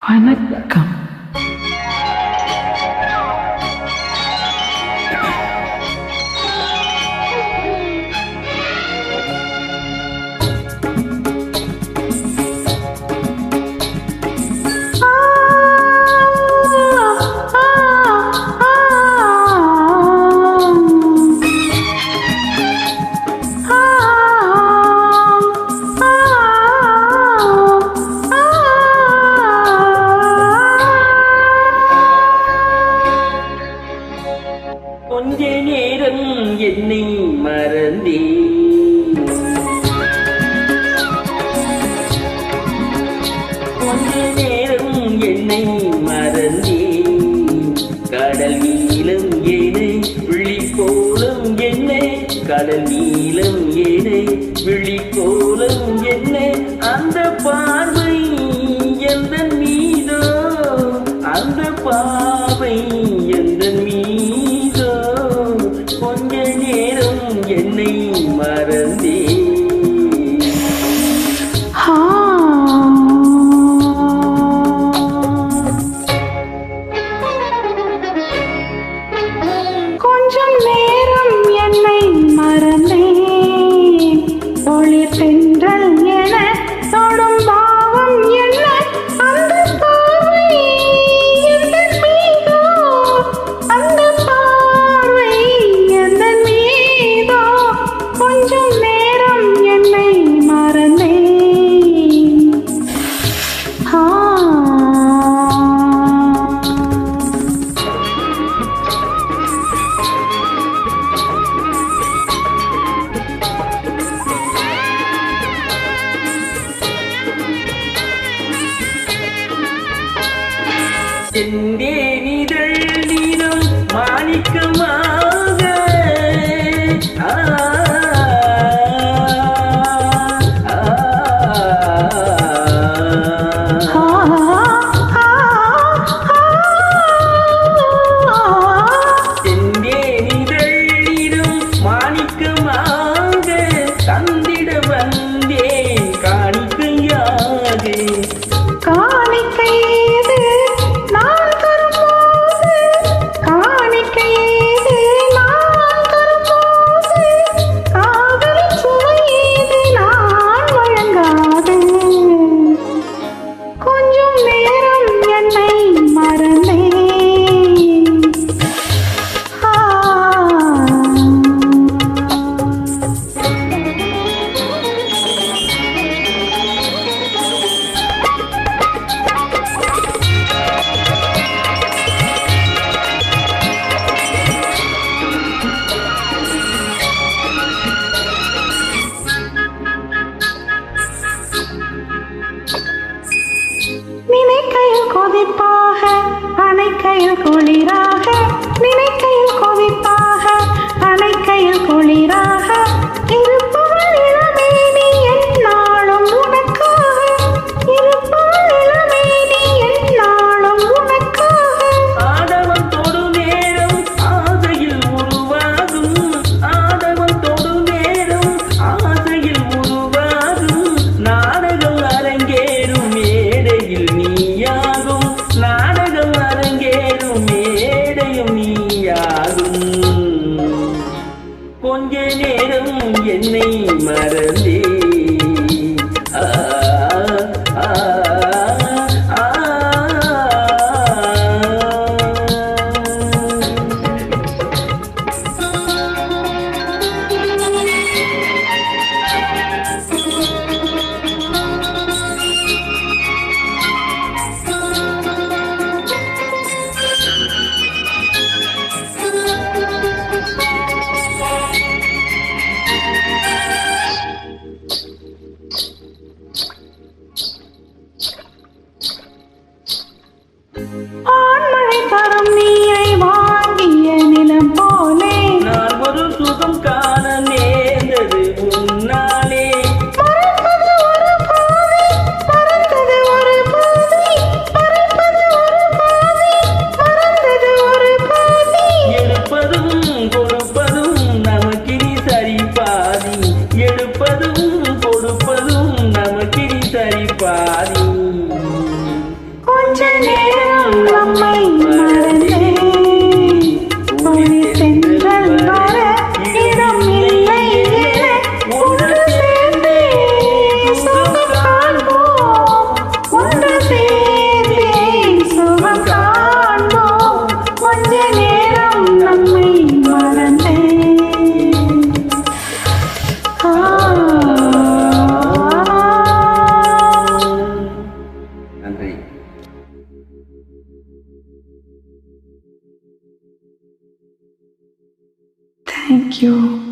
வணக்கம். கொஞ்ச நேரம் என்னை மறந்தே கொஞ்ச நேரம் என்னை மறந்தே கடல் நீளம் ஏனை விழி கோலம் என்னை கடல் நீளம் ஏனை விழி கோலம் என்னை அந்த பார்வை எந்த மீதோ அந்த பார்வை எந்த மீதோ கொஞ்ச நேரம் என்னை மறந்தே கொஞ்சம் நேரம் என்னை மறந்தே ஒளிர் தென்றல் என தொடும் பாவம் என்ன அந்த பார்வை எந்த மீதோ அந்த பார்வை எந்த மீதோ கொஞ்சம் நேரம் என்னை மறந்தே செந்தேனிதழ் நீரம் மாணிக்கமாக செந்தேனிதழ் நீரம் மாணிக்கமாக தந்திட வந்தேன் காணிக்கையாக காணிக்கையது நான் தரும்போது காணிக்கையது நான் தரும்போது காதல் சுவையது நான் வழங்காது கொஞ்சம் நேரம் என்னை மறந்தேன். நினைக்கையில் கொதிப்பாக அணைக்கையில் குளிராக நினைக்கையில் கொதிப்பாக அணைக்கையில் குளிராக இருப்பவள் இளமேனி எந்நாளும் உனக்காக இருப்பவள் இளமேனி எந்நாளும் உனக்காக ஆடவன் தொடு நேரம் ஆசையில் உருவாகும் ஆடவன் தொடு நேரம் ஆசையில் உருவாகும் நாடகம் அரங்கேறும் மேடையில் நீயாகும் நாடகம் அரங்கேறும் மேடையும் நீயாகும் கொஞ்ச நேரம் என்னை மறந்தே ஆ ஆ ஆ ஆண்மழை தரும் நீரை வாங்கிய நிலம் போலே நான் ஒரு சுகம் காண நேர்ந்தது உன்னாலே மறப்பது ஒரு பாதை மறந்தது ஒரு பாதை மறப்பது ஒரு பாதை மறந்தது ஒரு பாதை எடுப்பதும் கொடுப்பதும் நமக்கினி சரி பாதி எடுப்பதும் கொடுப்பதும் நமக்கினி சரி பாதி கொஞ்ச Thank you.